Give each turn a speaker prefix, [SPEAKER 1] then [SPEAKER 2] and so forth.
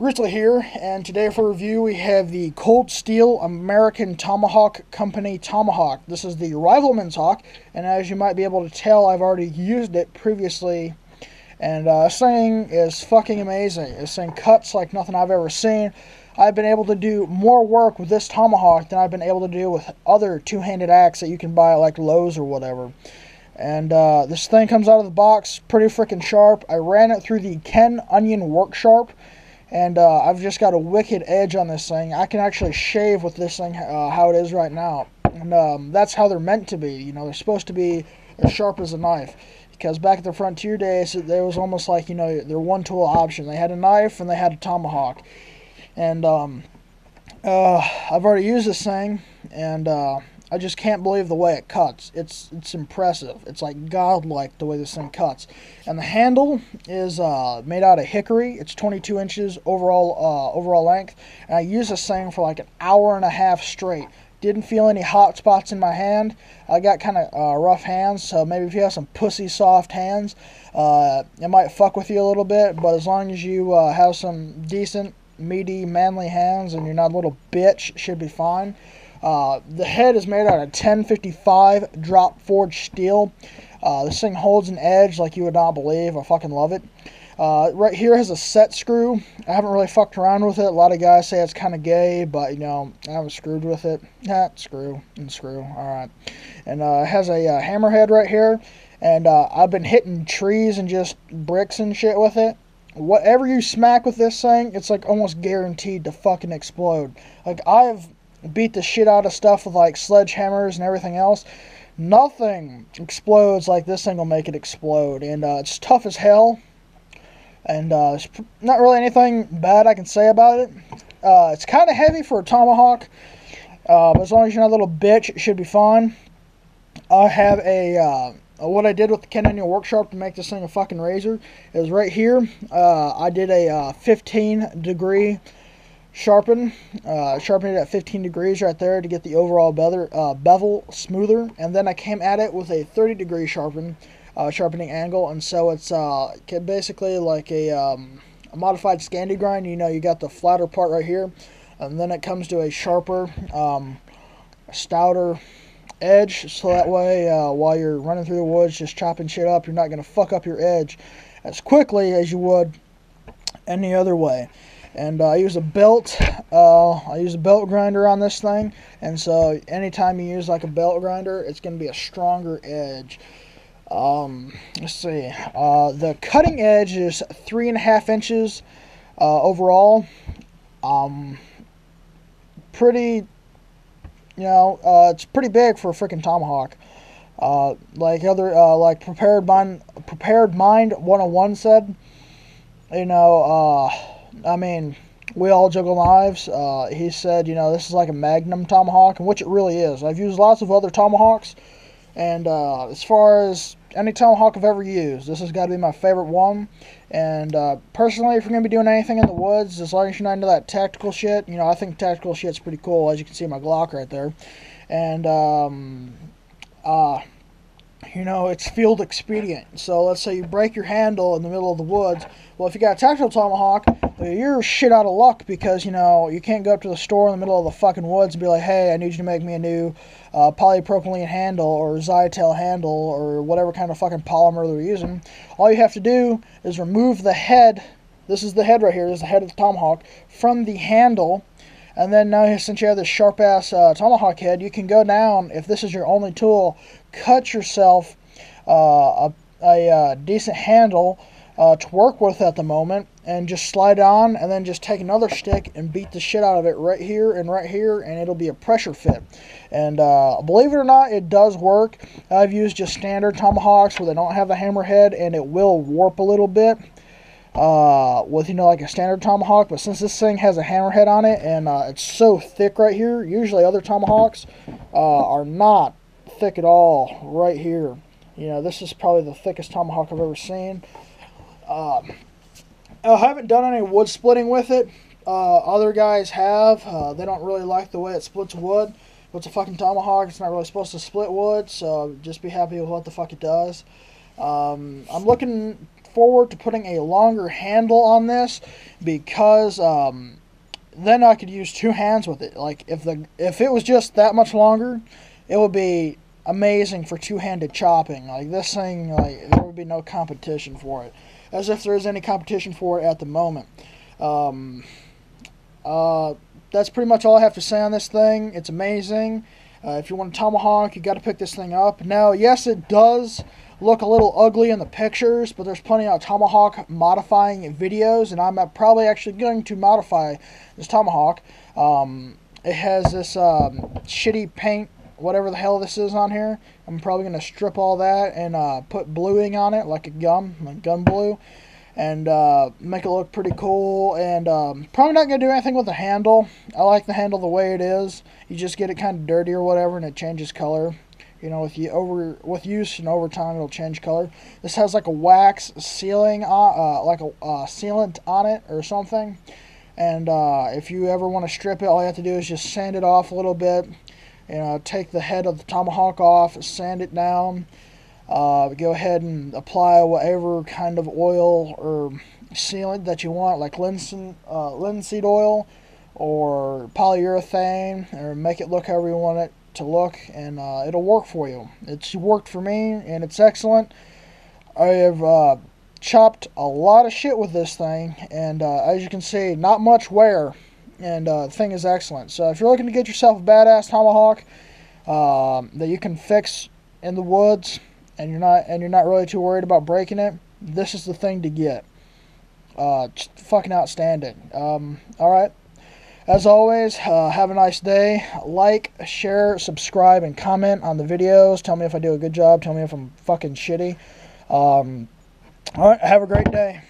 [SPEAKER 1] Grizzly here, and today for review we have the Cold Steel American Tomahawk Company Tomahawk. This is the Rivalman's Hawk, and as you might be able to tell, I've already used it previously, and this thing is fucking amazing. This thing cuts like nothing I've ever seen. I've been able to do more work with this Tomahawk than I've been able to do with other two-handed axe that you can buy at like Lowe's or whatever. And this thing comes out of the box pretty freaking sharp. I ran it through the Ken Onion Work Sharp. And I've just got a wicked edge on this thing. I can actually shave with this thing how it is right now. And that's how they're meant to be. You know, they're supposed to be as sharp as a knife. Because back at the Frontier days, there was almost like, you know, their one-tool option. They had a knife and they had a tomahawk. And I've already used this thing, and I just can't believe the way it cuts. It's impressive. It's like godlike the way this thing cuts. And the handle is made out of hickory. It's 22 inches overall length. And I used this thing for like an hour and a half straight. Didn't feel any hot spots in my hand. I got kind of rough hands, so maybe if you have some pussy soft hands, it might fuck with you a little bit. But as long as you have some decent, meaty, manly hands and you're not a little bitch, it should be fine. The head is made out of 1055 drop forged steel. This thing holds an edge like you would not believe. I fucking love it. Right here has a set screw. I haven't really fucked around with it. A lot of guys say it's kind of gay, but you know, I haven't screwed with it. Screw and screw. Alright. And it has a hammerhead right here. And I've been hitting trees and just bricks and shit with it. Whatever you smack with this thing, it's like almost guaranteed to fucking explode. Like, I've beat the shit out of stuff with like sledgehammers and everything else. Nothing explodes like this thing will make it explode. And it's tough as hell. And it's not really anything bad I can say about it. It's kind of heavy for a tomahawk. But as long as you're not a little bitch, it should be fine. I have what I did with the Ken Onion Work Sharp to make this thing a fucking razor is right here. I did a 15-degree sharpen it at 15 degrees right there to get the overall bevel smoother, and then I came at it with a 30-degree sharpening angle, and so it's basically like a modified Scandi grind. You know, you got the flatter part right here, and then it comes to a sharper, stouter edge, so that way while you're running through the woods just chopping shit up, you're not going to fuck up your edge as quickly as you would any other way. And I use a belt grinder on this thing, and so anytime you use like a belt grinder, it's going to be a stronger edge. Let's see, the cutting edge is 3.5 inches overall. Pretty, you know, it's pretty big for a freaking tomahawk. Like Prepared Mind 101 said, you know, I mean, we all juggle knives. He said, you know, this is like a magnum tomahawk, and which it really is. I've used lots of other tomahawks, and as far as any tomahawk I've ever used, this has got to be my favorite one. And personally, if you're going to be doing anything in the woods, as long as you're not into that tactical shit, you know, I think tactical shit's pretty cool, as you can see my Glock right there. And, you know, it's field expedient. So let's say you break your handle in the middle of the woods. Well, if you got a tactical tomahawk, you're shit out of luck because, you know, you can't go up to the store in the middle of the fucking woods and be like, hey, I need you to make me a new polypropylene handle or Zytel handle or whatever kind of fucking polymer they're using. All you have to do is remove the head. This is the head right here. This is the head of the tomahawk from the handle. And then now, since you have this sharp-ass tomahawk head, you can go down, if this is your only tool, cut yourself a decent handle to work with at the moment, and just slide on, and then just take another stick and beat the shit out of it right here, and it'll be a pressure fit. And believe it or not, it does work. I've used just standard tomahawks where they don't have the hammerhead, and it will warp a little bit with, you know, like a standard tomahawk. But since this thing has a hammerhead on it, and it's so thick right here, usually other tomahawks are not thick at all right here. You know, this is probably the thickest tomahawk I've ever seen. I haven't done any wood splitting with it. Other guys have. They don't really like the way it splits wood. It's a fucking tomahawk. It's not really supposed to split wood, so just be happy with what the fuck it does. I'm looking forward to putting a longer handle on this because then I could use two hands with it. Like if it was just that much longer, it would be amazing for two-handed chopping. Like this thing, like there would be no competition for it, as if there is any competition for it at the moment. That's pretty much all I have to say on this thing. It's amazing. If you want a tomahawk, you got to pick this thing up. Now, yes, it does look a little ugly in the pictures, but there's plenty of tomahawk modifying videos, and I'm probably actually going to modify this tomahawk. It has this shitty paint, whatever the hell this is on here. I'm probably going to strip all that and put bluing on it, like gun blue, and make it look pretty cool. And probably not going to do anything with the handle. I like the handle the way it is. You just get it kind of dirty or whatever, and it changes color. You know, with use and over time, it'll change color. This has like a wax sealing, like a sealant on it or something. And if you ever want to strip it, all you have to do is just sand it off a little bit. You know, take the head of the tomahawk off, sand it down. Go ahead and apply whatever kind of oil or sealant that you want, like linseed oil or polyurethane, or make it look however you want it to look, and it'll work for you. It's worked for me, and it's excellent. I have chopped a lot of shit with this thing, and as you can see, not much wear, and the thing is excellent. So if you're looking to get yourself a badass tomahawk that you can fix in the woods, and you're not really too worried about breaking it, this is the thing to get. Just fucking outstanding. Alright. As always, have a nice day. Like, share, subscribe, and comment on the videos. Tell me if I do a good job. Tell me if I'm fucking shitty. Alright, have a great day.